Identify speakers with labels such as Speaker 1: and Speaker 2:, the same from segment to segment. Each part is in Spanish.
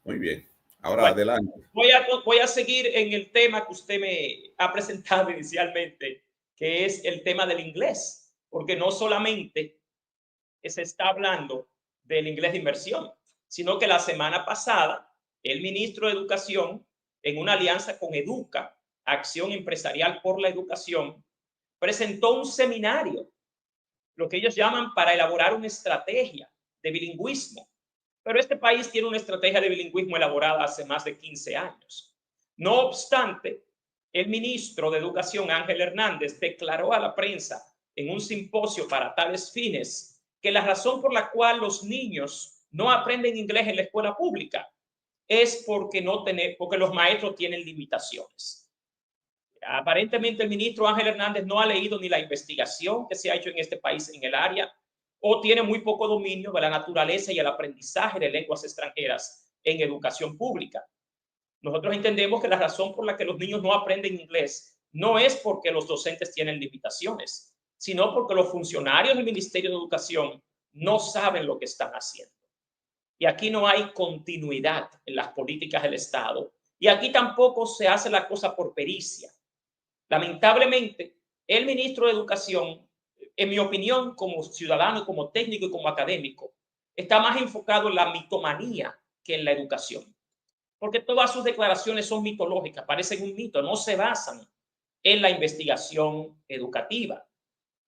Speaker 1: Muy bien. Ahora
Speaker 2: Bueno,
Speaker 1: adelante.
Speaker 2: voy a seguir en el tema que usted me ha presentado inicialmente, que es el tema del inglés, porque no solamente se está hablando del inglés de inversión, sino que la semana pasada el ministro de Educación, en una alianza con Educa, Acción Empresarial por la Educación, presentó un seminario, lo que ellos llaman para elaborar una estrategia de bilingüismo. Pero este país tiene una estrategia de bilingüismo elaborada hace más de 15 años. No obstante, el ministro de Educación, Ángel Hernández, declaró a la prensa en un simposio para tales fines que la razón por la cual los niños no aprenden inglés en la escuela pública es porque los maestros tienen limitaciones. Aparentemente el ministro Ángel Hernández no ha leído ni la investigación que se ha hecho en este país en el área o tiene muy poco dominio de la naturaleza y el aprendizaje de lenguas extranjeras en educación pública. Nosotros entendemos que la razón por la que los niños no aprenden inglés no es porque los docentes tienen limitaciones, sino porque los funcionarios del Ministerio de Educación no saben lo que están haciendo. Y aquí no hay continuidad en las políticas del Estado. Y aquí tampoco se hace la cosa por pericia. Lamentablemente, el ministro de Educación, en mi opinión, como ciudadano, como técnico y como académico, está más enfocado en la mitomanía que en la educación. Porque todas sus declaraciones son mitológicas, parecen un mito, no se basan en la investigación educativa.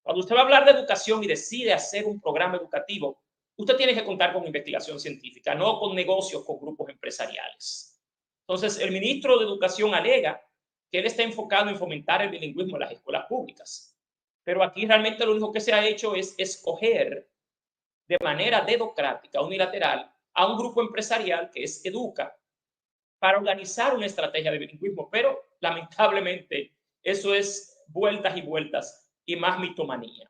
Speaker 2: Cuando usted va a hablar de educación y decide hacer un programa educativo, usted tiene que contar con investigación científica, no con negocios, con grupos empresariales. Entonces, el ministro de Educación alega que él está enfocado en fomentar el bilingüismo en las escuelas públicas. Pero aquí realmente lo único que se ha hecho es escoger de manera democrática, unilateral, a un grupo empresarial que es Educa para organizar una estrategia de bilingüismo. Pero lamentablemente eso es vueltas y vueltas y más mitomanía.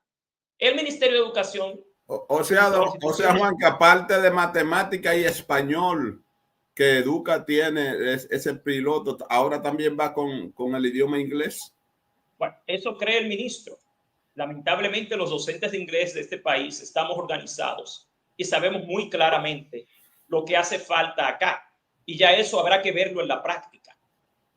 Speaker 2: El Ministerio de Educación junto a las
Speaker 1: O sea,
Speaker 2: instituciones.
Speaker 1: Juan, que aparte de matemática y español que Educa tiene, ese piloto, ahora también va con el idioma inglés.
Speaker 2: Bueno, eso cree el ministro. Lamentablemente los docentes de inglés de este país estamos organizados y sabemos muy claramente lo que hace falta acá. Y ya eso habrá que verlo en la práctica.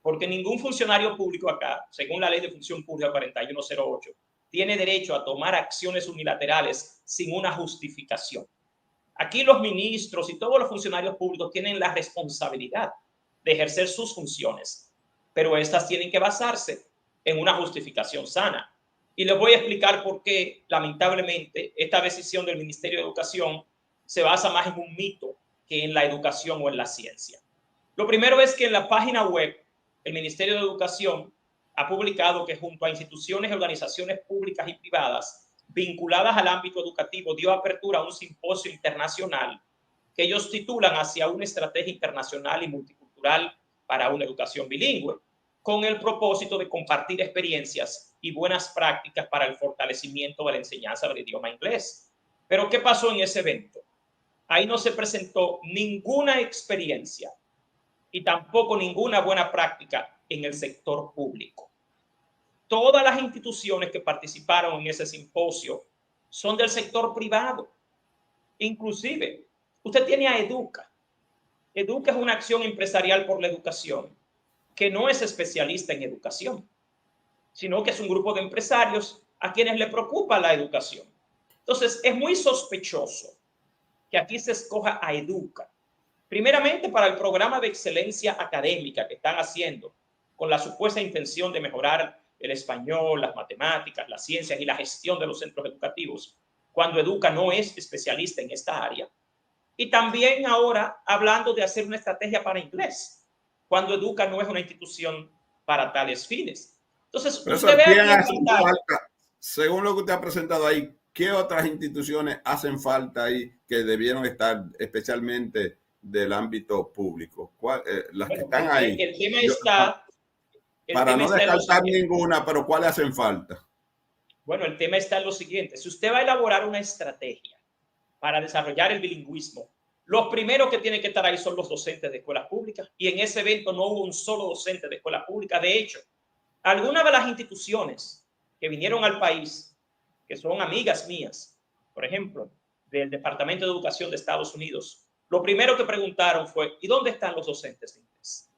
Speaker 2: Porque ningún funcionario público acá, según la ley de función pública 4108, tiene derecho a tomar acciones unilaterales sin una justificación. Aquí los ministros y todos los funcionarios públicos tienen la responsabilidad de ejercer sus funciones, pero estas tienen que basarse en una justificación sana. Y les voy a explicar por qué, lamentablemente, esta decisión del Ministerio de Educación se basa más en un mito que en la educación o en la ciencia. Lo primero es que en la página web, el Ministerio de Educación ha publicado que junto a instituciones y organizaciones públicas y privadas vinculadas al ámbito educativo dio apertura a un simposio internacional que ellos titulan Hacia una estrategia internacional y multicultural para una educación bilingüe, con el propósito de compartir experiencias y buenas prácticas para el fortalecimiento de la enseñanza del idioma inglés. Pero ¿qué pasó en ese evento? Ahí no se presentó ninguna experiencia y tampoco ninguna buena práctica en el sector público. Todas las instituciones que participaron en ese simposio son del sector privado. Inclusive, usted tiene a Educa. Educa es una acción empresarial por la educación que no es especialista en educación, sino que es un grupo de empresarios a quienes le preocupa la educación. Entonces, es muy sospechoso que aquí se escoja a Educa, primeramente para el programa de excelencia académica que están haciendo con la supuesta intención de mejorar el español, las matemáticas, las ciencias y la gestión de los centros educativos, cuando Educa no es especialista en esta área. Y también ahora hablando de hacer una estrategia para inglés, cuando Educa no es una institución para tales fines. Entonces,
Speaker 1: Pero eso,
Speaker 2: usted ve
Speaker 1: ¿quién
Speaker 2: aquí en
Speaker 1: hace
Speaker 2: pantalla.
Speaker 1: falta? Según lo que usted ha presentado ahí, ¿qué otras instituciones hacen falta ahí que debieron estar especialmente del ámbito público? Las que
Speaker 2: Bueno,
Speaker 1: están ahí.
Speaker 2: el tema
Speaker 1: Yo,
Speaker 2: está, el
Speaker 1: para
Speaker 2: tema
Speaker 1: no
Speaker 2: está en lo
Speaker 1: descartar
Speaker 2: siguiente.
Speaker 1: ninguna, pero ¿cuáles hacen falta?
Speaker 2: Bueno, el tema está en lo siguiente. Si usted va a elaborar una estrategia para desarrollar el bilingüismo, los primeros que tienen que estar ahí son los docentes de escuelas públicas. Y en ese evento no hubo un solo docente de escuela pública. De hecho, algunas de las instituciones que vinieron al país, que son amigas mías, por ejemplo, del Departamento de Educación de Estados Unidos, lo primero que preguntaron fue, ¿y dónde están los docentes de inglés?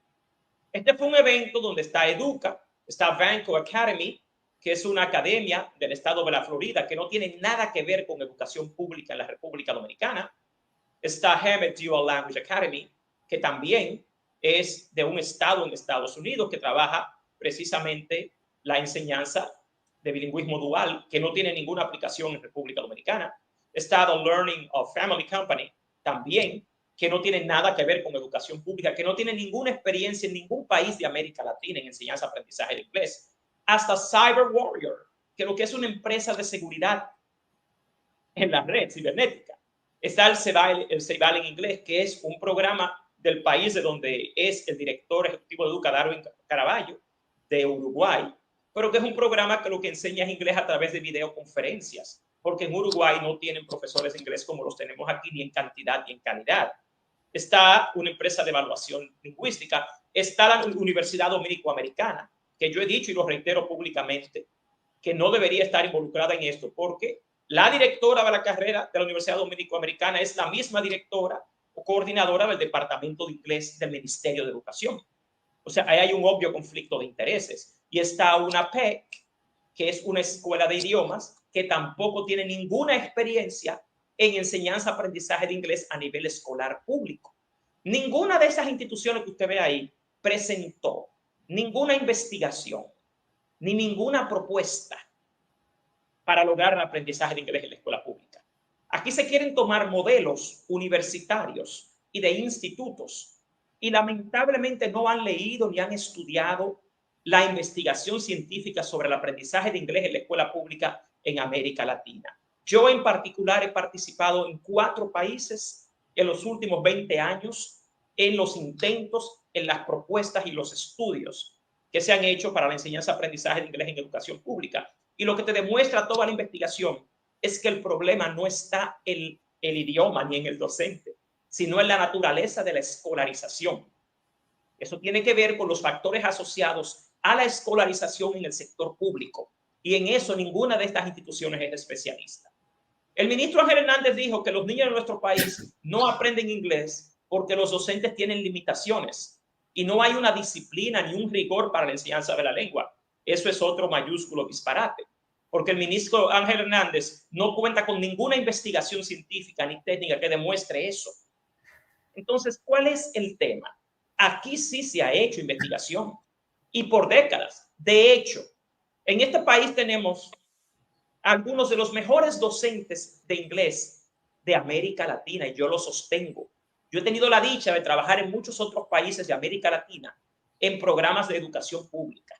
Speaker 2: Este fue un evento donde está Educa, está Vanco Academy, que es una academia del estado de la Florida que no tiene nada que ver con educación pública en la República Dominicana. Está Hemet Dual Language Academy, que también es de un estado en Estados Unidos que trabaja precisamente la enseñanza de bilingüismo dual, que no tiene ninguna aplicación en República Dominicana. Está The Learning of Family Company, también, que no tiene nada que ver con educación pública, que no tiene ninguna experiencia en ningún país de América Latina en enseñanza-aprendizaje de inglés. Hasta Cyber Warrior, que lo que es una empresa de seguridad en la red cibernética. Está el CEIBAL en inglés, que es un programa del país de donde es el director ejecutivo de Educa, Darwin Caraballo, de Uruguay, pero que es un programa que lo que enseña es inglés a través de videoconferencias, porque en Uruguay no tienen profesores de inglés como los tenemos aquí, ni en cantidad ni en calidad. Está una empresa de evaluación lingüística, está la Universidad Dominico-Americana, que yo he dicho y lo reitero públicamente, que no debería estar involucrada en esto, porque la directora de la carrera de la Universidad Dominico-Americana es la misma directora o coordinadora del Departamento de Inglés del Ministerio de Educación. O sea, ahí hay un obvio conflicto de intereses. Y está una PEC, que es una escuela de idiomas, que tampoco tiene ninguna experiencia en enseñanza-aprendizaje de inglés a nivel escolar público. Ninguna de esas instituciones que usted ve ahí presentó ninguna investigación ni ninguna propuesta para lograr el aprendizaje de inglés en la escuela pública. Aquí se quieren tomar modelos universitarios y de institutos y lamentablemente no han leído ni han estudiado la investigación científica sobre el aprendizaje de inglés en la escuela pública en América Latina. Yo en particular he participado en 4 países en los últimos 20 años en los intentos, en las propuestas y los estudios que se han hecho para la enseñanza-aprendizaje de inglés en educación pública. Y lo que te demuestra toda la investigación es que el problema no está en el idioma ni en el docente, sino en la naturaleza de la escolarización. Eso tiene que ver con los factores asociados a la escolarización en el sector público. Y en eso ninguna de estas instituciones es especialista. El ministro Ángel Hernández dijo que los niños de nuestro país no aprenden inglés porque los docentes tienen limitaciones y no hay una disciplina ni un rigor para la enseñanza de la lengua. Eso es otro mayúsculo disparate, porque el ministro Ángel Hernández no cuenta con ninguna investigación científica ni técnica que demuestre eso. Entonces, ¿cuál es el tema? Aquí sí se ha hecho investigación y por décadas. De hecho, en este país tenemos algunos de los mejores docentes de inglés de América Latina y yo lo sostengo. Yo he tenido la dicha de trabajar en muchos otros países de América Latina en programas de educación pública.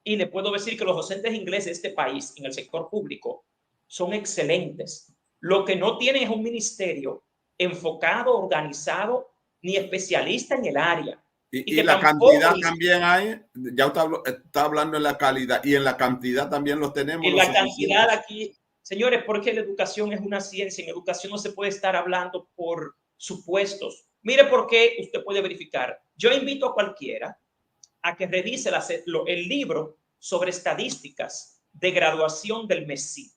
Speaker 2: Y le puedo decir que los docentes de inglés de este país en el sector público son excelentes. Lo que no tienen es un ministerio enfocado, organizado, ni especialista en el área.
Speaker 1: Y la cantidad también hay, ya usted está hablando en la calidad y en la cantidad también los tenemos.
Speaker 2: En la cantidad aquí, señores, porque la educación es una ciencia, en educación no se puede estar hablando por supuestos. Mire por qué usted puede verificar. Yo invito a cualquiera a que revise el libro sobre estadísticas de graduación del MESIT.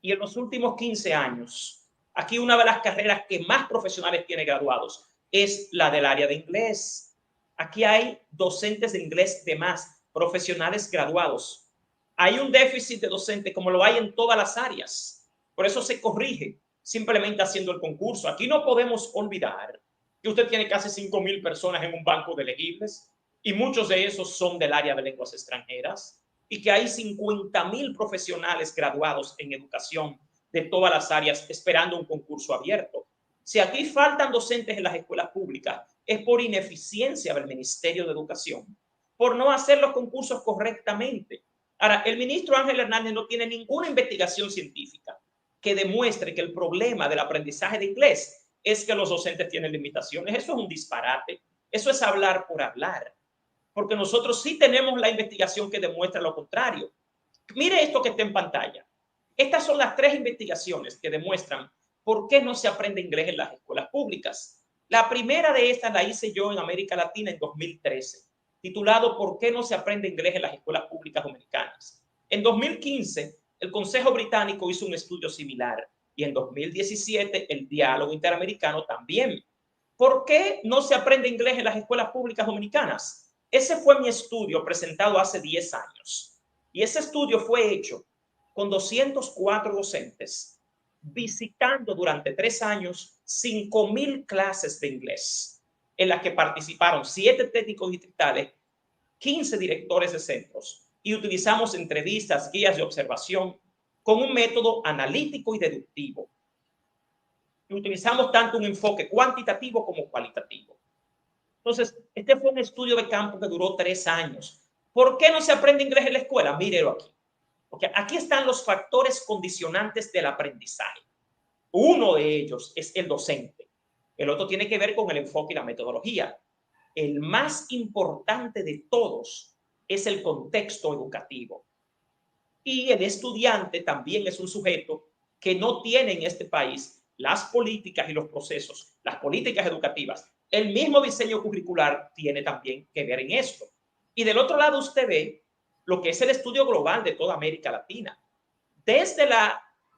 Speaker 2: Y en los últimos 15 años, aquí una de las carreras que más profesionales tiene graduados es la del área de inglés. Aquí hay docentes de inglés de más, profesionales graduados. Hay un déficit de docentes como lo hay en todas las áreas. Por eso se corrige simplemente haciendo el concurso. Aquí no podemos olvidar que usted tiene casi 5,000 personas en un banco de elegibles y muchos de esos son del área de lenguas extranjeras y que hay 50,000 profesionales graduados en educación de todas las áreas esperando un concurso abierto. Si aquí faltan docentes en las escuelas públicas es por ineficiencia del Ministerio de Educación, por no hacer los concursos correctamente. Ahora, el ministro Ángel Hernández no tiene ninguna investigación científica que demuestre que el problema del aprendizaje de inglés es que los docentes tienen limitaciones. Eso es un disparate. Eso es hablar por hablar. Porque nosotros sí tenemos la investigación que demuestra lo contrario. Mire esto que está en pantalla. Estas son las 3 investigaciones que demuestran por qué no se aprende inglés en las escuelas públicas. La primera de estas la hice yo en América Latina en 2013, titulado ¿Por qué no se aprende inglés en las escuelas públicas dominicanas? En 2015, el Consejo Británico hizo un estudio similar y en 2017 el Diálogo Interamericano también. ¿Por qué no se aprende inglés en las escuelas públicas dominicanas? Ese fue mi estudio presentado hace 10 años. Y ese estudio fue hecho con 204 docentes, visitando durante 3 años 5,000 clases de inglés, en las que participaron 7 técnicos distritales, 15 directores de centros, y utilizamos entrevistas, guías de observación con un método analítico y deductivo. Y utilizamos tanto un enfoque cuantitativo como cualitativo. Entonces, este fue un estudio de campo que duró 3 años. ¿Por qué no se aprende inglés en la escuela? Mírelo aquí. Porque aquí están los factores condicionantes del aprendizaje. Uno de ellos es el docente. El otro tiene que ver con el enfoque y la metodología. El más importante de todos es el contexto educativo. Y el estudiante también es un sujeto que no tiene en este país las políticas y los procesos, las políticas educativas. El mismo diseño curricular tiene también que ver en esto. Y del otro lado usted ve lo que es el estudio global de toda América Latina. Desde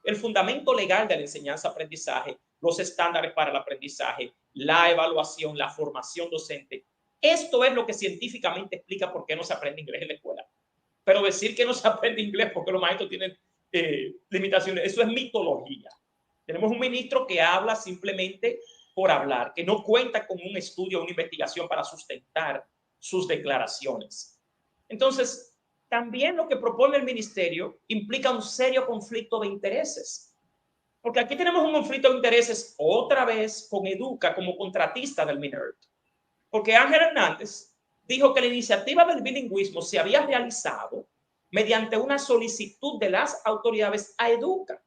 Speaker 2: el fundamento legal de la enseñanza-aprendizaje, los estándares para el aprendizaje, la evaluación, la formación docente. Esto es lo que científicamente explica por qué no se aprende inglés en la escuela. Pero decir que no se aprende inglés porque los maestros tienen limitaciones, eso es mitología. Tenemos un ministro que habla simplemente por hablar, que no cuenta con un estudio o una investigación para sustentar sus declaraciones. Entonces, también lo que propone el ministerio implica un serio conflicto de intereses. Porque aquí tenemos un conflicto de intereses otra vez con Educa como contratista del MINERT. Porque Ángel Hernández dijo que la iniciativa del bilingüismo se había realizado mediante una solicitud de las autoridades a Educa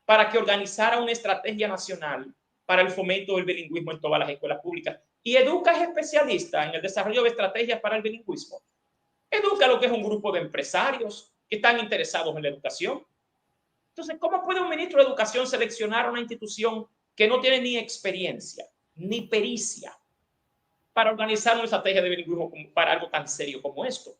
Speaker 2: para que organizara una estrategia nacional para el fomento del bilingüismo en todas las escuelas públicas. Y Educa es especialista en el desarrollo de estrategias para el bilingüismo. Educa lo que es un grupo de empresarios que están interesados en la educación. Entonces, ¿cómo puede un ministro de Educación seleccionar una institución que no tiene ni experiencia, ni pericia para organizar una estrategia de bilingüismo para algo tan serio como esto?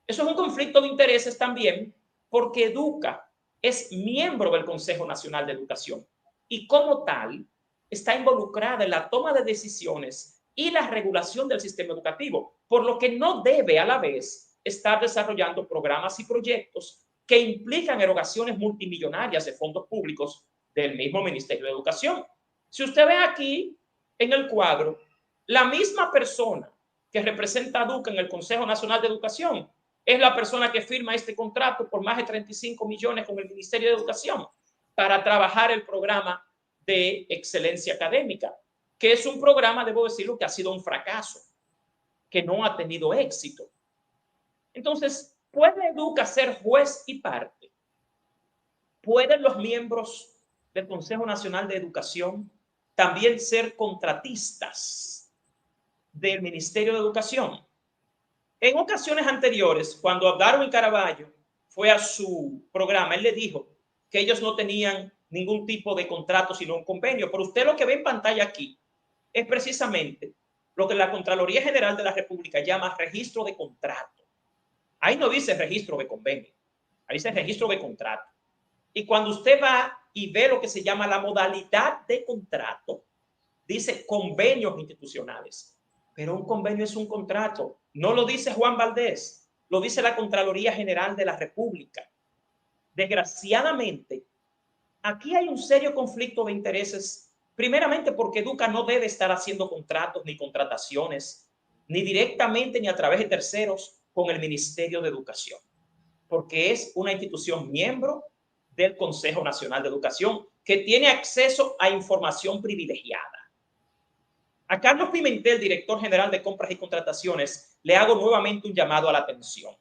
Speaker 2: Eso es un conflicto de intereses también, porque Educa es miembro del Consejo Nacional de Educación y como tal está involucrada en la toma de decisiones y la regulación del sistema educativo, por lo que no debe a la vez estar desarrollando programas y proyectos que implican erogaciones multimillonarias de fondos públicos del mismo Ministerio de Educación. Si usted ve aquí en el cuadro, la misma persona que representa a Educa en el Consejo Nacional de Educación es la persona que firma este contrato por más de 35 millones con el Ministerio de Educación para trabajar el programa de excelencia académica, que es un programa, debo decirlo, que ha sido un fracaso, que no ha tenido éxito. Entonces, ¿puede Educa ser juez y parte? ¿Pueden los miembros del Consejo Nacional de Educación también ser contratistas del Ministerio de Educación? En ocasiones anteriores, cuando Darwin Caraballo fue a su programa, él le dijo que ellos no tenían ningún tipo de contrato, sino un convenio. Pero usted lo que ve en pantalla aquí es precisamente lo que la Contraloría General de la República llama registro de contrato. Ahí no dice registro de convenio, ahí dice registro de contrato. Y cuando usted va y ve lo que se llama la modalidad de contrato, dice convenios institucionales. Pero un convenio es un contrato. No lo dice Juan Valdés, lo dice la Contraloría General de la República. Desgraciadamente, aquí hay un serio conflicto de intereses, primeramente porque Educa no debe estar haciendo contratos ni contrataciones, ni directamente ni a través de terceros con el Ministerio de Educación, porque es una institución miembro del Consejo Nacional de Educación que tiene acceso a información privilegiada. A Carlos Pimentel, director general de compras y contrataciones, le hago nuevamente un llamado a la atención,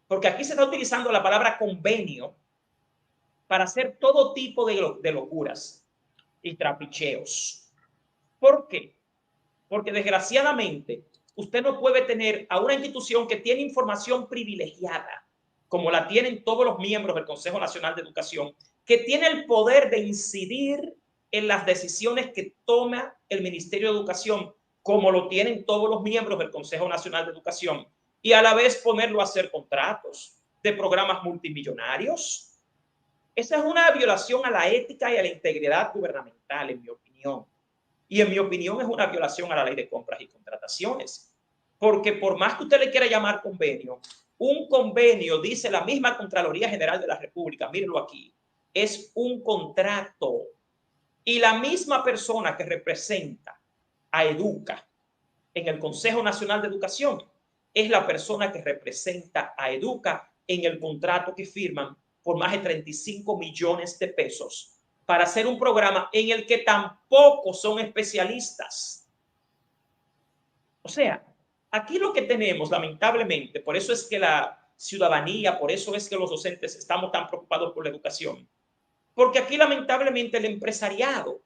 Speaker 2: porque aquí se está utilizando la palabra convenio para hacer todo tipo de locuras y trapicheos. ¿Por qué? Porque desgraciadamente usted no puede tener a una institución que tiene información privilegiada, como la tienen todos los miembros del Consejo Nacional de Educación, que tiene el poder de incidir en las decisiones que toma el Ministerio de Educación, como lo tienen todos los miembros del Consejo Nacional de Educación, y a la vez ponerlo a hacer contratos de programas multimillonarios. Esa es una violación a la ética y a la integridad gubernamental, en mi opinión. Y en mi opinión es una violación a la ley de compras y contrataciones. Porque por más que usted le quiera llamar convenio, un convenio, dice la misma Contraloría General de la República, mírenlo aquí, es un contrato. Y la misma persona que representa a Educa en el Consejo Nacional de Educación es la persona que representa a Educa en el contrato que firman por más de 35 millones de pesos para hacer un programa en el que tampoco son especialistas. O sea, aquí lo que tenemos, lamentablemente, por eso es que la ciudadanía, por eso es que los docentes estamos tan preocupados por la educación, porque aquí lamentablemente el empresariado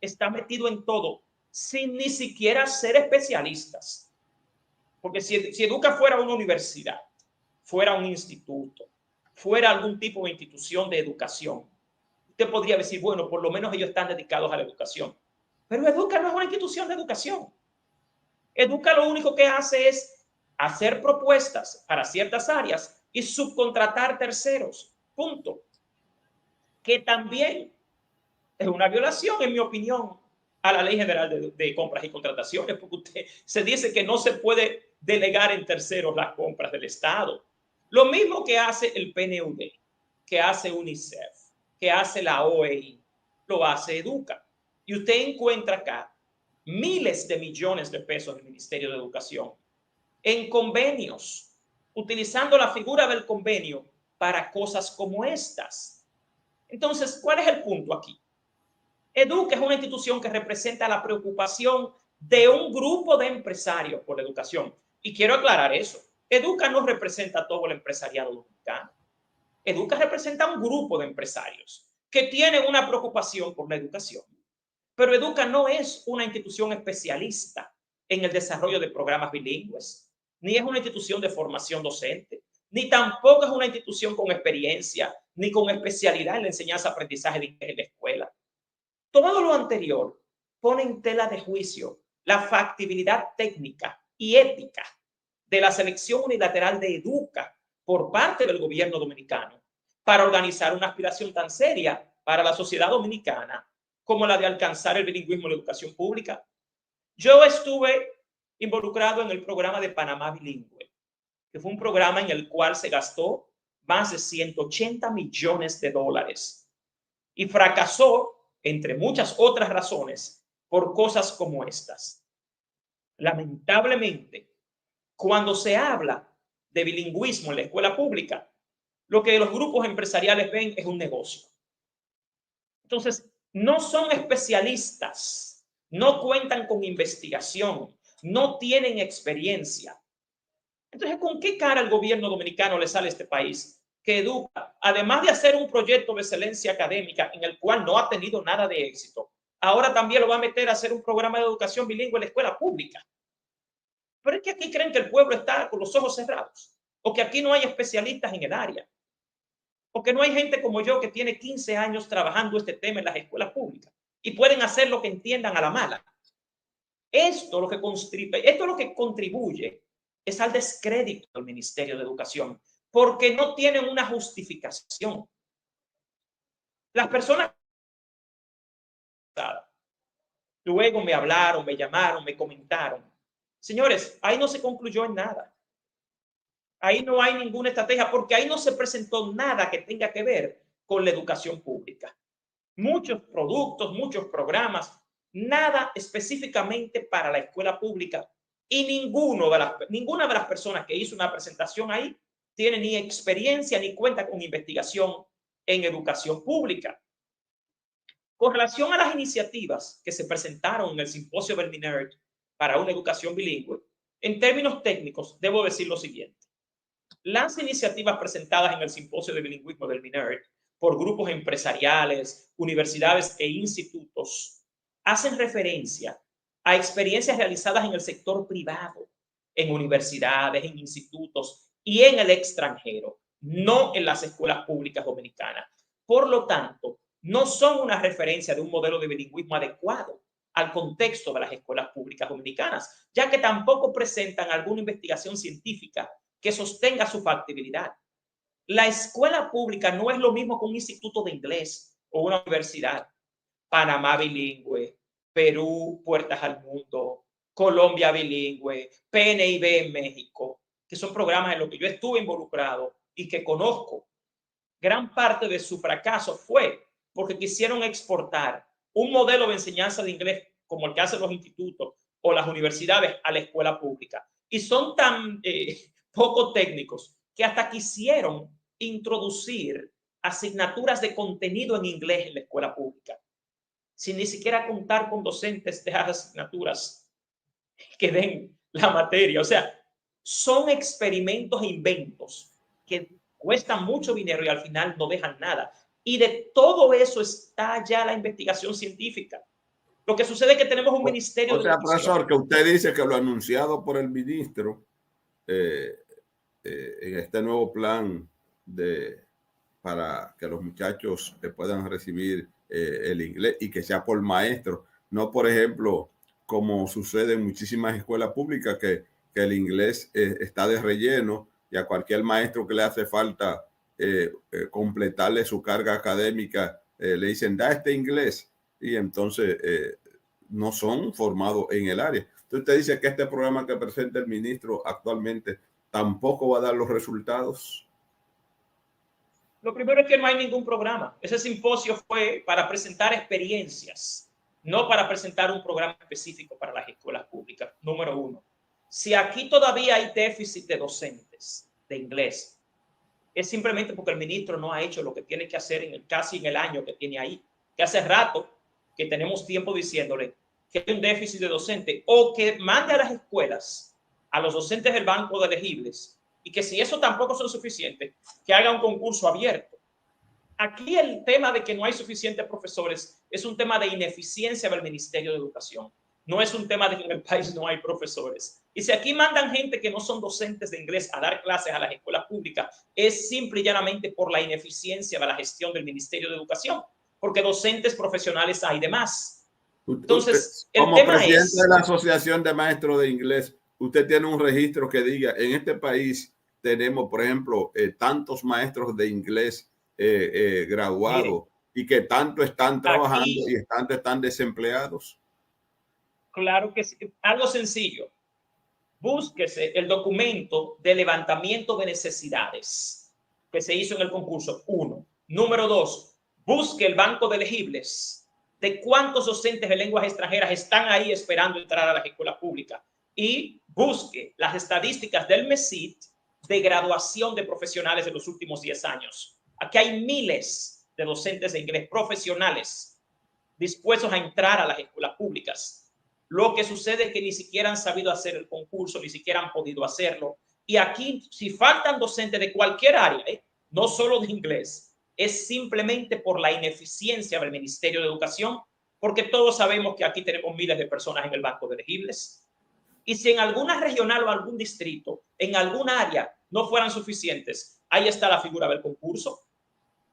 Speaker 2: está metido en todo sin ni siquiera ser especialistas. Porque si Educa fuera una universidad, fuera un instituto, fuera algún tipo de institución de educación, usted podría decir, bueno, por lo menos ellos están dedicados a la educación. Pero Educa no es una institución de educación. Educa lo único que hace es hacer propuestas para ciertas áreas y subcontratar terceros. Punto. Que también es una violación, en mi opinión, a la Ley General de Compras y Contrataciones, porque usted se dice que no se puede delegar en terceros las compras del Estado. Lo mismo que hace el PNUD, que hace UNICEF, que hace la OEI, lo hace Educa. Y usted encuentra acá miles de millones de pesos del Ministerio de Educación en convenios, utilizando la figura del convenio para cosas como estas. Entonces, ¿cuál es el punto aquí? Educa es una institución que representa la preocupación de un grupo de empresarios por la educación. Y quiero aclarar eso. Educa no representa a todo el empresariado dominicano. Educa representa a un grupo de empresarios que tienen una preocupación por la educación. Pero Educa no es una institución especialista en el desarrollo de programas bilingües, ni es una institución de formación docente, ni tampoco es una institución con experiencia, ni con especialidad en la enseñanza-aprendizaje de inglés en la escuela. Todo lo anterior pone en tela de juicio la factibilidad técnica y ética de la selección unilateral de Educa por parte del gobierno dominicano para organizar una aspiración tan seria para la sociedad dominicana como la de alcanzar el bilingüismo en la educación pública. Yo estuve involucrado en el programa de Panamá Bilingüe, que fue un programa en el cual se gastó más de 180 millones de dólares y fracasó, entre muchas otras razones, por cosas como estas. Lamentablemente, cuando se habla de bilingüismo en la escuela pública, lo que los grupos empresariales ven es un negocio. Entonces, no son especialistas, no cuentan con investigación, no tienen experiencia. Entonces, ¿con qué cara el gobierno dominicano le sale a este país que Educa, además de hacer un proyecto de excelencia académica en el cual no ha tenido nada de éxito, ahora también lo va a meter a hacer un programa de educación bilingüe en la escuela pública? Pero es que aquí creen que el pueblo está con los ojos cerrados, o que aquí no hay especialistas en el área, o que no hay gente como yo que tiene 15 años trabajando este tema en las escuelas públicas y pueden hacer lo que entiendan a la mala. Esto lo que contribuye es al descrédito del Ministerio de Educación, porque no tienen una justificación. Las personas luego me hablaron, me llamaron, me comentaron. Señores, ahí no se concluyó en nada. Ahí no hay ninguna estrategia, porque ahí no se presentó nada que tenga que ver con la educación pública. Muchos productos, muchos programas, nada específicamente para la escuela pública, y ninguna de las personas que hizo una presentación ahí tiene ni experiencia ni cuenta con investigación en educación pública. Con relación a las iniciativas que se presentaron en el simposio del MINERD para una educación bilingüe, en términos técnicos, debo decir lo siguiente. Las iniciativas presentadas en el simposio de bilingüismo del MINERD por grupos empresariales, universidades e institutos hacen referencia a experiencias realizadas en el sector privado, en universidades, en institutos y en el extranjero, no en las escuelas públicas dominicanas. Por lo tanto, no son una referencia de un modelo de bilingüismo adecuado al contexto de las escuelas públicas dominicanas, ya que tampoco presentan alguna investigación científica que sostenga su factibilidad. La escuela pública no es lo mismo que un instituto de inglés o una universidad. Panamá Bilingüe, Perú, Puertas al Mundo, Colombia Bilingüe, PNIB en México, que son programas en los que yo estuve involucrado y que conozco. Gran parte de su fracaso fue porque quisieron exportar un modelo de enseñanza de inglés como el que hacen los institutos o las universidades a la escuela pública. Y son tan poco técnicos que hasta quisieron introducir asignaturas de contenido en inglés en la escuela pública, sin ni siquiera contar con docentes de esas asignaturas que den la materia. O sea, son experimentos e inventos que cuestan mucho dinero y al final no dejan nada. Y de todo eso está ya la investigación científica. Lo que sucede es que tenemos un ministerio
Speaker 1: de educación. Profesor, que usted dice que lo anunciado por el ministro en este nuevo plan para que los muchachos puedan recibir el inglés y que sea por maestro, no por ejemplo como sucede en muchísimas escuelas públicas que el inglés está de relleno y a cualquier maestro que le hace falta completarle su carga académica le dicen da este inglés y entonces no son formados en el área. Entonces usted dice que este programa que presenta el ministro actualmente tampoco va a dar los resultados.
Speaker 2: Lo primero es que no hay ningún programa. Ese simposio fue para presentar experiencias, no para presentar un programa específico para las escuelas públicas. Número uno. Si aquí todavía hay déficit de docentes de inglés, es simplemente porque el ministro no ha hecho lo que tiene que hacer casi en el año que tiene ahí. Que hace rato que tenemos tiempo diciéndole que hay un déficit de docentes o que mande a las escuelas a los docentes del banco de elegibles y que si eso tampoco son suficientes, que haga un concurso abierto. Aquí el tema de que no hay suficientes profesores es un tema de ineficiencia del Ministerio de Educación. No es un tema de que en el país no hay profesores. Y si aquí mandan gente que no son docentes de inglés a dar clases a las escuelas públicas, es simple y llanamente por la ineficiencia de la gestión del Ministerio de Educación, porque docentes profesionales hay de más. Entonces,
Speaker 1: el tema presidente es, de la Asociación de Maestros de Inglés, usted tiene un registro que diga, en este país tenemos, por ejemplo, tantos maestros de inglés graduados y que tanto están trabajando aquí, y tanto están desempleados.
Speaker 2: Claro que sí. Algo sencillo. Búsquese el documento de levantamiento de necesidades que se hizo en el concurso. 1. Número 2. Busque el banco de elegibles de cuántos docentes de lenguas extranjeras están ahí esperando entrar a las escuelas públicas y busque las estadísticas del MESIT de graduación de profesionales de los últimos 10 años. Aquí hay miles de docentes de inglés profesionales dispuestos a entrar a las escuelas públicas. Lo que sucede es que ni siquiera han sabido hacer el concurso, ni siquiera han podido hacerlo. Y aquí, si faltan docentes de cualquier área, no solo de inglés, es simplemente por la ineficiencia del Ministerio de Educación, porque todos sabemos que aquí tenemos miles de personas en el banco de elegibles. Y si en alguna regional o algún distrito, en alguna área, no fueran suficientes, ahí está la figura del concurso.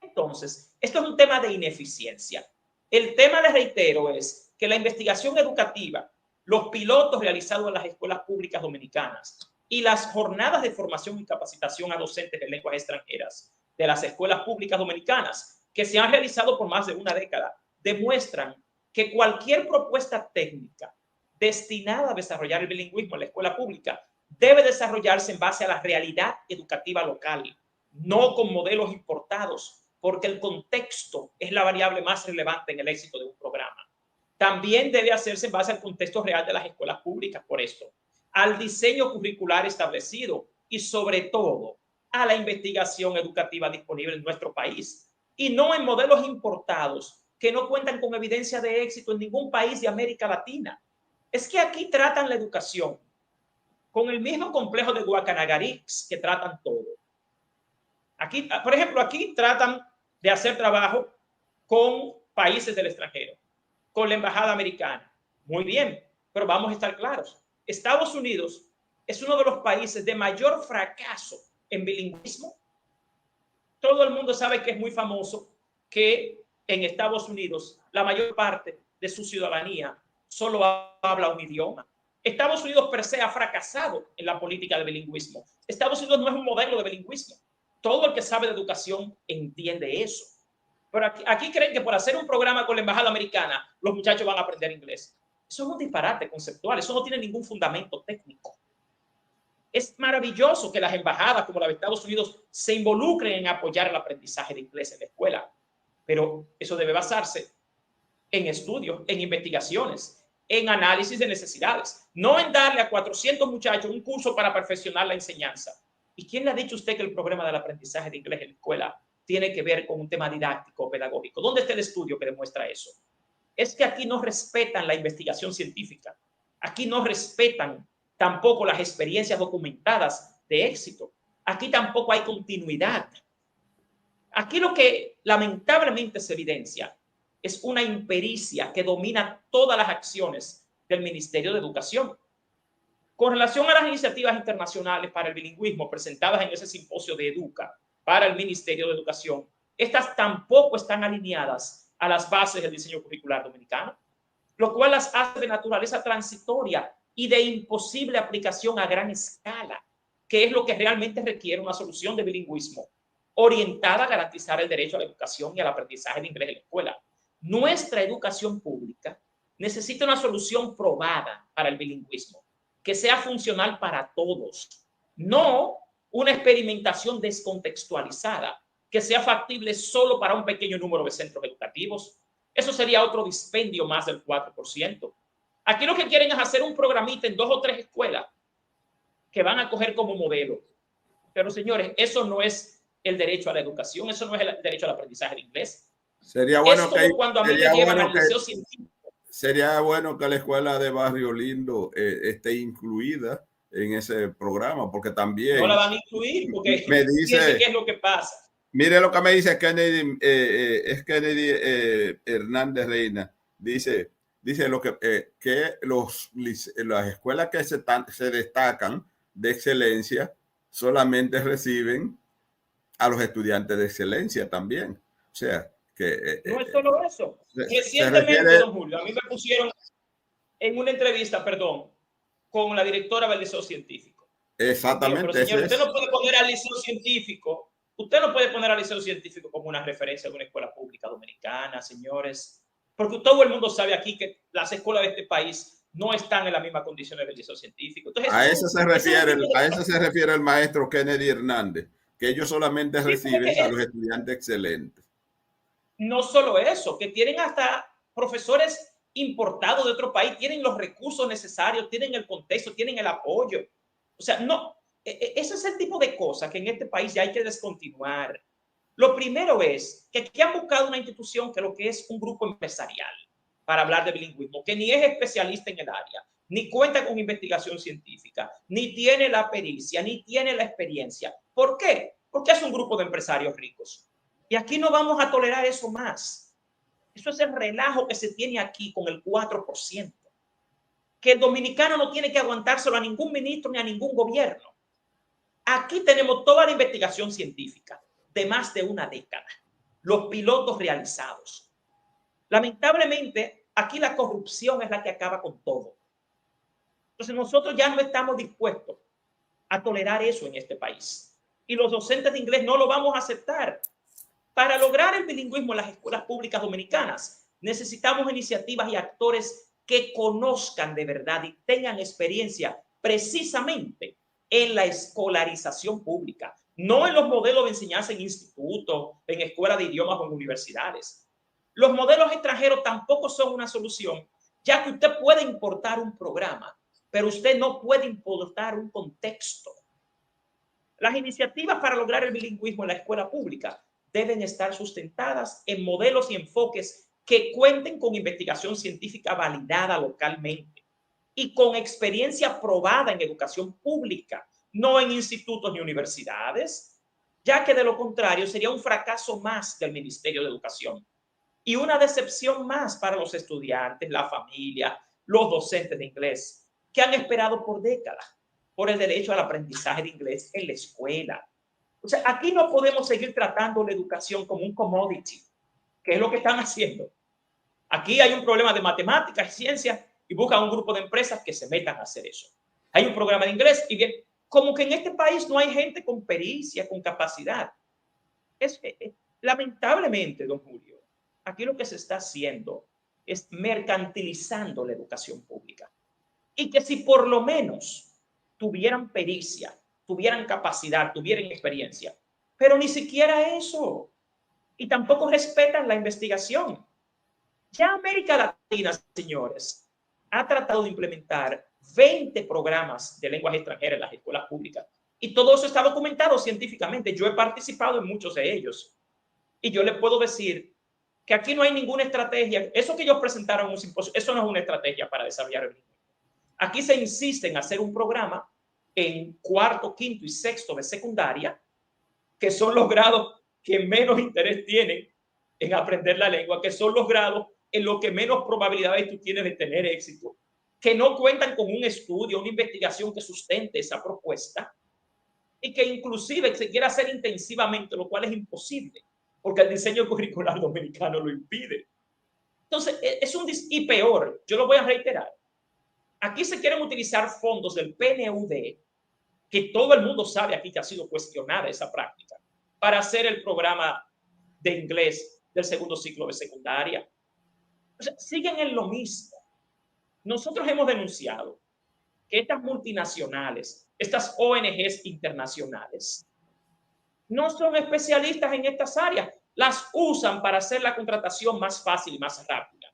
Speaker 2: Entonces, esto es un tema de ineficiencia. El tema, les reitero, es que la investigación educativa, los pilotos realizados en las escuelas públicas dominicanas y las jornadas de formación y capacitación a docentes de lenguas extranjeras de las escuelas públicas dominicanas que se han realizado por más de una década demuestran que cualquier propuesta técnica destinada a desarrollar el bilingüismo en la escuela pública debe desarrollarse en base a la realidad educativa local, no con modelos importados, porque el contexto es la variable más relevante en el éxito de un programa. También debe hacerse en base al contexto real de las escuelas públicas, por esto, al diseño curricular establecido y sobre todo a la investigación educativa disponible en nuestro país y no en modelos importados que no cuentan con evidencia de éxito en ningún país de América Latina. Es que aquí tratan la educación con el mismo complejo de Guacanagarix que tratan todo. Aquí, por ejemplo, aquí tratan de hacer trabajo con países del extranjero, con la embajada americana. Muy bien, pero vamos a estar claros. Estados Unidos es uno de los países de mayor fracaso en bilingüismo. Todo el mundo sabe que es muy famoso que en Estados Unidos la mayor parte de su ciudadanía solo habla un idioma. Estados Unidos per se ha fracasado en la política de bilingüismo. Estados Unidos no es un modelo de bilingüismo. Todo el que sabe de educación entiende eso. Pero aquí creen que por hacer un programa con la embajada americana, los muchachos van a aprender inglés. Eso es un disparate conceptual, eso no tiene ningún fundamento técnico. Es maravilloso que las embajadas como la de Estados Unidos se involucren en apoyar el aprendizaje de inglés en la escuela, pero eso debe basarse en estudios, en investigaciones, en análisis de necesidades, no en darle a 400 muchachos un curso para perfeccionar la enseñanza. ¿Y quién le ha dicho a usted que el problema del aprendizaje de inglés en la escuela tiene que ver con un tema didáctico o pedagógico? ¿Dónde está el estudio que demuestra eso? Es que aquí no respetan la investigación científica, aquí no respetan tampoco las experiencias documentadas de éxito, aquí tampoco hay continuidad. Aquí lo que lamentablemente se evidencia es una impericia que domina todas las acciones del Ministerio de Educación. Con relación a las iniciativas internacionales para el bilingüismo presentadas en ese simposio de Educa para el Ministerio de Educación, estas tampoco están alineadas a las bases del diseño curricular dominicano, lo cual las hace de naturaleza transitoria y de imposible aplicación a gran escala, que es lo que realmente requiere una solución de bilingüismo orientada a garantizar el derecho a la educación y al aprendizaje de inglés en la escuela. Nuestra educación pública necesita una solución probada para el bilingüismo, que sea funcional para todos, no una experimentación descontextualizada, que sea factible solo para un pequeño número de centros educativos. Eso sería otro dispendio más del 4%. Aquí lo que quieren es hacer un programita en 2 o 3 escuelas que van a coger como modelo. Pero señores, eso no es el derecho a la educación, eso no es el derecho al aprendizaje de inglés.
Speaker 1: Sería bueno,
Speaker 2: es como cuando a mí me llevan al liceo científico.
Speaker 1: Sería bueno que la escuela de Barrio Lindo esté incluida en ese programa, porque también...
Speaker 2: No la van a incluir, porque
Speaker 1: me dice
Speaker 2: qué es lo que pasa.
Speaker 1: Mire lo que me dice Kennedy, Kennedy Hernández Reina. Dice lo que las escuelas que se destacan de excelencia solamente reciben a los estudiantes de excelencia también. O sea, que...
Speaker 2: no es solo eso. Recientemente, don Julio, a mí me pusieron en una entrevista, con la directora del liceo científico.
Speaker 1: Exactamente.
Speaker 2: Pero señor, usted no puede poner al liceo científico, como una referencia de una escuela pública dominicana, señores, porque todo el mundo sabe aquí que las escuelas de este país no están en las mismas condiciones del liceo científico. Entonces,
Speaker 1: a eso se refiere el maestro Kennedy Hernández, que ellos solamente reciben a los estudiantes excelentes.
Speaker 2: No solo eso, que tienen hasta profesores importados de otro país, tienen los recursos necesarios, tienen el contexto, tienen el apoyo. O sea, no, ese es el tipo de cosas que en este país ya hay que descontinuar. Lo primero es que aquí han buscado una institución que lo que es un grupo empresarial para hablar de bilingüismo, que ni es especialista en el área, ni cuenta con investigación científica, ni tiene la pericia, ni tiene la experiencia. ¿Por qué? Porque es un grupo de empresarios ricos. Y aquí no vamos a tolerar eso más. Eso es el relajo que se tiene aquí con el 4%. Que el dominicano no tiene que aguantárselo a ningún ministro ni a ningún gobierno. Aquí tenemos toda la investigación científica de más de una década. Los pilotos realizados. Lamentablemente, aquí la corrupción es la que acaba con todo. Entonces nosotros ya no estamos dispuestos a tolerar eso en este país. Y los docentes de inglés no lo vamos a aceptar. Para lograr el bilingüismo en las escuelas públicas dominicanas, necesitamos iniciativas y actores que conozcan de verdad y tengan experiencia precisamente en la escolarización pública, no en los modelos de enseñanza en institutos, en escuelas de idiomas o en universidades. Los modelos extranjeros tampoco son una solución, ya que usted puede importar un programa, pero usted no puede importar un contexto. Las iniciativas para lograr el bilingüismo en la escuela pública deben estar sustentadas en modelos y enfoques que cuenten con investigación científica validada localmente y con experiencia probada en educación pública, no en institutos ni universidades, ya que de lo contrario sería un fracaso más del Ministerio de Educación y una decepción más para los estudiantes, la familia, los docentes de inglés, que han esperado por décadas por el derecho al aprendizaje de inglés en la escuela. O sea, aquí no podemos seguir tratando la educación como un commodity, que es lo que están haciendo. Aquí hay un problema de matemáticas y ciencias y buscan un grupo de empresas que se metan a hacer eso. Hay un programa de inglés y bien, como que en este país no hay gente con pericia, con capacidad. lamentablemente, don Julio, aquí lo que se está haciendo es mercantilizando la educación pública. Y que si por lo menos tuvieran pericia, tuvieran capacidad, tuvieran experiencia, pero ni siquiera eso. Y tampoco respetan la investigación. Ya América Latina, señores, ha tratado de implementar 20 programas de lenguas extranjeras en las escuelas públicas. Y todo eso está documentado científicamente. Yo he participado en muchos de ellos. Y yo le puedo decir que aquí no hay ninguna estrategia. Eso que ellos presentaron en un simposio, eso no es una estrategia para desarrollar el bilingüismo. Aquí se insiste en hacer un programa en cuarto, quinto y sexto de secundaria, que son los grados que menos interés tienen en aprender la lengua, que son los grados en los que menos probabilidades tú tienes de tener éxito, que no cuentan con un estudio, una investigación que sustente esa propuesta y que inclusive se quiere hacer intensivamente, lo cual es imposible, porque el diseño curricular dominicano lo impide. Entonces, es un... Y peor, yo lo voy a reiterar, aquí se quieren utilizar fondos del PNUD, que todo el mundo sabe aquí que ha sido cuestionada esa práctica, para hacer el programa de inglés del segundo ciclo de secundaria. O sea, siguen en lo mismo. Nosotros hemos denunciado que estas multinacionales, estas ONGs internacionales, no son especialistas en estas áreas. Las usan para hacer la contratación más fácil y más rápida.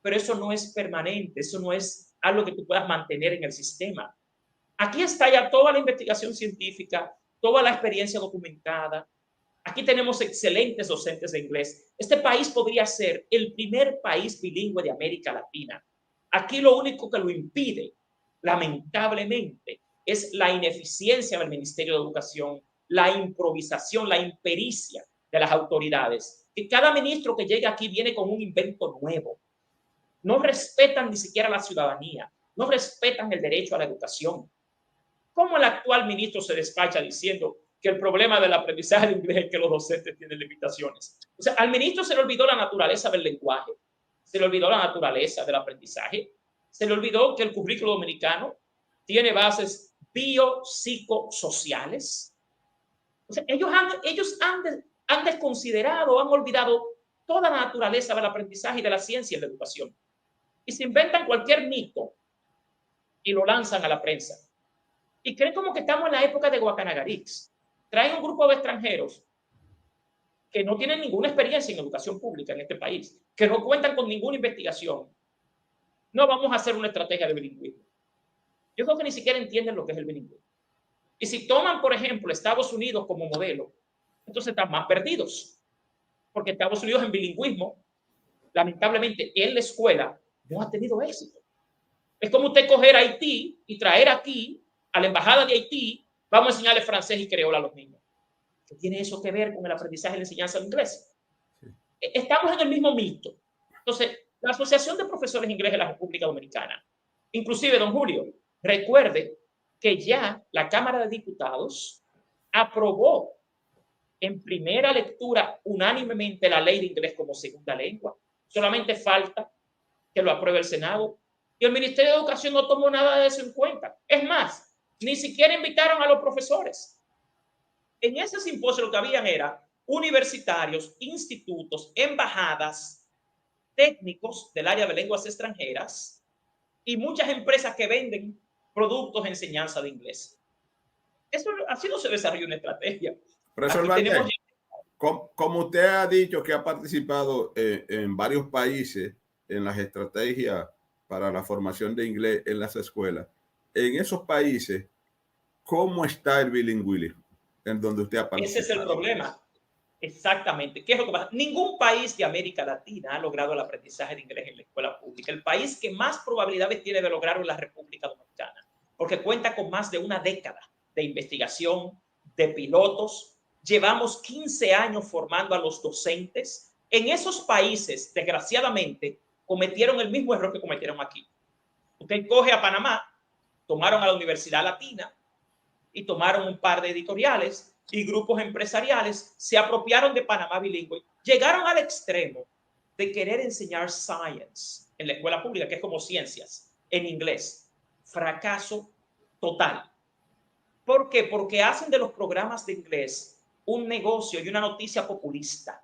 Speaker 2: Pero eso no es permanente, eso no es algo que tú puedas mantener en el sistema. Aquí está ya toda la investigación científica, toda la experiencia documentada. Aquí tenemos excelentes docentes de inglés. Este país podría ser el primer país bilingüe de América Latina. Aquí lo único que lo impide, lamentablemente, es la ineficiencia del Ministerio de Educación, la improvisación, la impericia de las autoridades. Que cada ministro que llega aquí viene con un invento nuevo. No respetan ni siquiera la ciudadanía, no respetan el derecho a la educación. ¿Cómo el actual ministro se despacha diciendo que el problema del aprendizaje de inglés es que los docentes tienen limitaciones? O sea, al ministro se le olvidó la naturaleza del lenguaje, se le olvidó la naturaleza del aprendizaje, se le olvidó que el currículo dominicano tiene bases biopsicosociales. O sea, ellos han desconsiderado, han olvidado toda la naturaleza del aprendizaje y de la ciencia y de la educación. Y se inventan cualquier mito y lo lanzan a la prensa. Y creen como que estamos en la época de Guacanagarix. Traen un grupo de extranjeros que no tienen ninguna experiencia en educación pública en este país, que no cuentan con ninguna investigación. No vamos a hacer una estrategia de bilingüismo. Yo creo que ni siquiera entienden lo que es el bilingüismo. Y si toman, por ejemplo, Estados Unidos como modelo, entonces están más perdidos. Porque Estados Unidos en bilingüismo, lamentablemente, en la escuela no ha tenido éxito. Es como usted coger a Haití y traer aquí a la embajada de Haití, vamos a enseñarle francés y creola a los niños. ¿Qué tiene eso que ver con el aprendizaje y la enseñanza de inglés? Sí. Estamos en el mismo mito. Entonces, la Asociación de Profesores de Inglés de la República Dominicana, inclusive, don Julio, recuerde que ya la Cámara de Diputados aprobó en primera lectura unánimemente la ley de inglés como segunda lengua. Solamente falta que lo apruebe el Senado. Y el Ministerio de Educación no tomó nada de eso en cuenta. Es más, ni siquiera invitaron a los profesores. En ese simposio lo que habían era universitarios, institutos, embajadas, técnicos del área de lenguas extranjeras y muchas empresas que venden productos de enseñanza de inglés. Eso, así no se desarrolla una estrategia.
Speaker 1: Profesor Valdés, como usted ha dicho que ha participado en varios países en las estrategias para la formación de inglés en las escuelas, en esos países, ¿cómo está el bilingüismo en donde usted ha participado?
Speaker 2: Ese es el problema. Exactamente. ¿Qué es lo que pasa? Ningún país de América Latina ha logrado el aprendizaje de inglés en la escuela pública. El país que más probabilidades tiene de lograrlo es la República Dominicana, porque cuenta con más de una década de investigación, de pilotos. Llevamos 15 años formando a los docentes. En esos países, desgraciadamente, cometieron el mismo error que cometieron aquí. Usted coge a Panamá, tomaron a la Universidad Latina y tomaron un par de editoriales y grupos empresariales, se apropiaron de Panamá bilingüe. Llegaron al extremo de querer enseñar science en la escuela pública, que es como ciencias, en inglés. Fracaso total. ¿Por qué? Porque hacen de los programas de inglés un negocio y una noticia populista.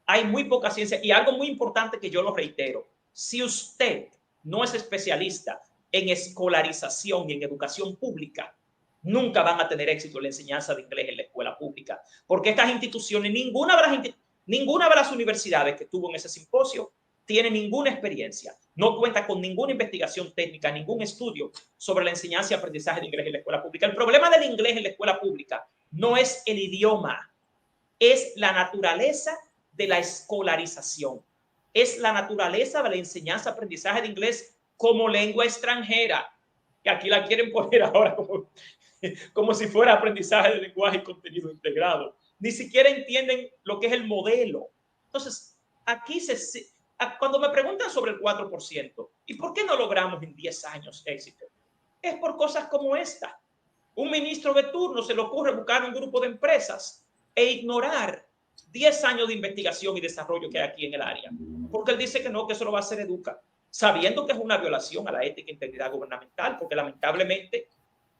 Speaker 2: Hay muy poca ciencia y algo muy importante que yo lo reitero. Si usted no es especialista en escolarización y en educación pública, nunca van a tener éxito en la enseñanza de inglés en la escuela pública, porque estas instituciones, ninguna de las universidades que estuvo en ese simposio tiene ninguna experiencia, no cuenta con ninguna investigación técnica, ningún estudio sobre la enseñanza y aprendizaje de inglés en la escuela pública. El problema del inglés en la escuela pública no es el idioma, es la naturaleza de la escolarización, es la naturaleza de la enseñanza, aprendizaje de inglés como lengua extranjera, que aquí la quieren poner ahora como si fuera aprendizaje de lenguaje y contenido integrado. Ni siquiera entienden lo que es el modelo. Entonces, aquí cuando me preguntan sobre el 4%, ¿y por qué no logramos en 10 años éxito? Es por cosas como esta. Un ministro de turno se le ocurre buscar un grupo de empresas e ignorar 10 años de investigación y desarrollo que hay aquí en el área, porque él dice que no, que eso lo va a hacer Educa, sabiendo que es una violación a la ética e integridad gubernamental, porque lamentablemente,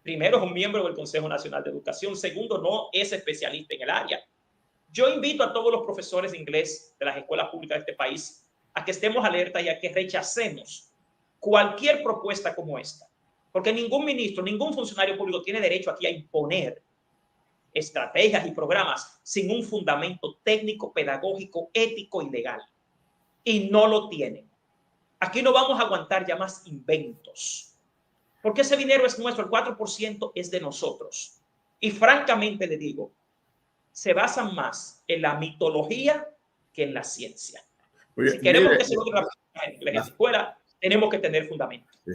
Speaker 2: primero, es un miembro del Consejo Nacional de Educación, segundo, no es especialista en el área. Yo invito a todos los profesores de inglés de las escuelas públicas de este país a que estemos alerta y a que rechacemos cualquier propuesta como esta, porque ningún ministro, ningún funcionario público tiene derecho aquí a imponer estrategias y programas sin un fundamento técnico, pedagógico, ético y legal. Y no lo tienen. Aquí no vamos a aguantar ya más inventos, porque ese dinero es nuestro, el 4% es de nosotros. Y francamente le digo, se basan más en la mitología que en la ciencia. Si queremos que se logre la escuela, tenemos que tener fundamento.
Speaker 1: Sí.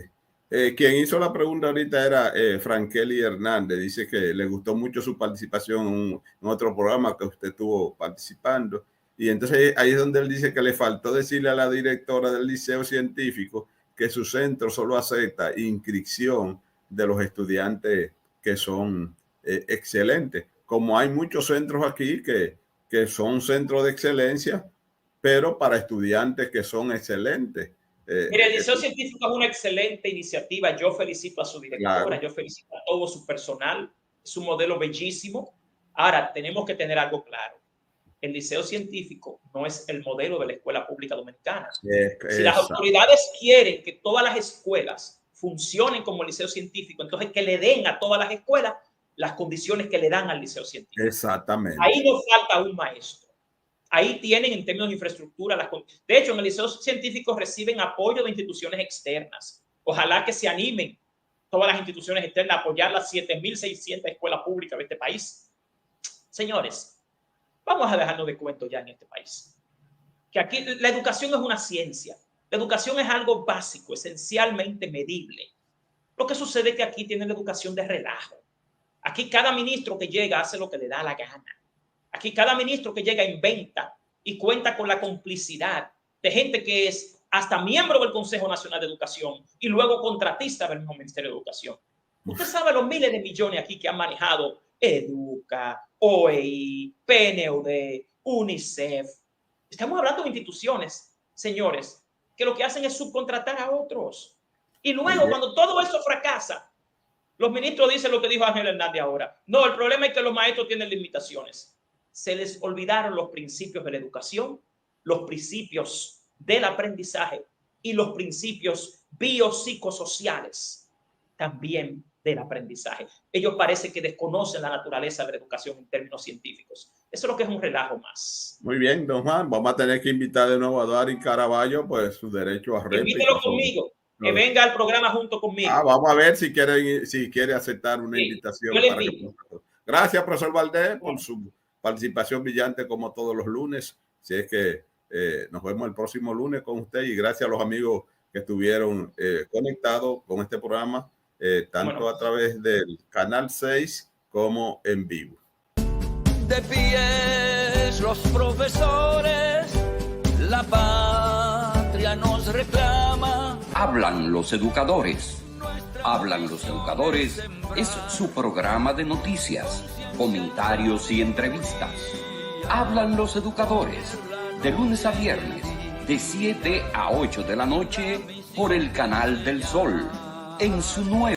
Speaker 1: Quien hizo la pregunta ahorita era Frankeli Hernández. Dice que le gustó mucho su participación en otro programa que usted estuvo participando. Y entonces ahí es donde él dice que le faltó decirle a la directora del liceo científico que su centro solo acepta inscripción de los estudiantes que son excelentes. Como hay muchos centros aquí que son centros de excelencia, pero para estudiantes que son excelentes.
Speaker 2: Mire, el Liceo Científico es una excelente iniciativa. Yo felicito a su directora, claro. Yo felicito a todo su personal. Es un modelo bellísimo. Ahora, tenemos que tener algo claro. El Liceo Científico no es el modelo de la escuela pública dominicana. Si las autoridades quieren que todas las escuelas funcionen como el Liceo Científico, entonces que le den a todas las escuelas las condiciones que le dan al Liceo Científico.
Speaker 1: Exactamente.
Speaker 2: Ahí nos falta un maestro. Ahí tienen en términos de infraestructura. De hecho, en el Liceo Científico reciben apoyo de instituciones externas. Ojalá que se animen todas las instituciones externas a apoyar las 7.600 escuelas públicas de este país. Señores, vamos a dejarnos de cuentos ya en este país. Que aquí la educación es una ciencia. La educación es algo básico, esencialmente medible. Lo que sucede es que aquí tienen la educación de relajo. Aquí cada ministro que llega hace lo que le da la gana. Aquí cada ministro que llega inventa y cuenta con la complicidad de gente que es hasta miembro del Consejo Nacional de Educación y luego contratista del mismo Ministerio de Educación. Usted sabe los miles de millones aquí que han manejado Educa, OEI, PNUD, UNICEF. Estamos hablando de instituciones, señores, que lo que hacen es subcontratar a otros. Y luego, cuando todo eso fracasa, los ministros dicen lo que dijo Ángel Hernández ahora. No, el problema es que los maestros tienen limitaciones. Se les olvidaron los principios de la educación, los principios del aprendizaje y los principios biopsicosociales también del aprendizaje. Ellos parece que desconocen la naturaleza de la educación en términos científicos. Eso es lo que es un relajo más.
Speaker 1: Muy bien, don Juan. Vamos a tener que invitar de nuevo a Darín Caraballo, pues su derecho a réplica.
Speaker 2: Invítelo conmigo, que venga al programa junto conmigo.
Speaker 1: Vamos a ver si quiere aceptar una invitación. Para que... Gracias, profesor Valdés, por su participación brillante como todos los lunes. Si es que nos vemos el próximo lunes con usted y gracias a los amigos que estuvieron conectados con este programa, tanto a través del canal 6 como en vivo.
Speaker 3: De pies los profesores, la patria nos reclama.
Speaker 4: Hablan los educadores. Hablan los educadores es su programa de noticias, comentarios y entrevistas. Hablan los educadores, de lunes a viernes, de 7 a 8 de la noche, por el Canal del Sol, en su nuevo